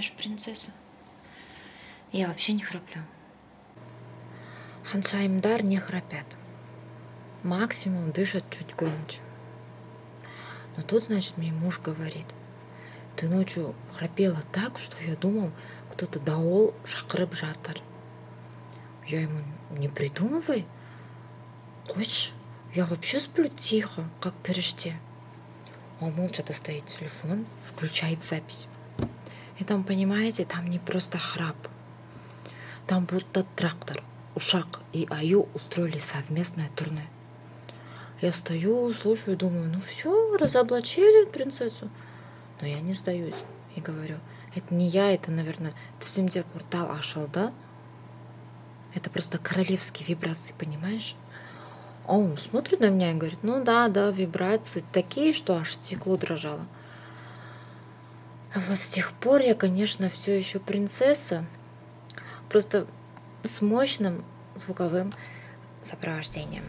ж принцесса. Я вообще не храплю. Ханша и Мдар не храпят. Максимум дышат чуть громче. Но тут, значит, мне муж говорит: ты ночью храпела так, что я думал, кто-то даол шақырып жатыр. Я ему: не придумывай, хочешь, я вообще сплю тихо, как періште. Он молча достает телефон, включает запись. И там, понимаете, там не просто храп. Там будто трактор, Ушак и Аю устроили совместное турне. Я стою, слушаю, думаю, ну все, разоблачили принцессу. Но я не сдаюсь и говорю: это не я, это, наверное, Түземде портал ашыл, да? Это просто королевские вибрации, понимаешь? А он смотрит на меня и говорит: ну да, вибрации такие, что аж стекло дрожало. А вот с тех пор я, конечно, все еще принцесса, просто с мощным звуковым сопровождением.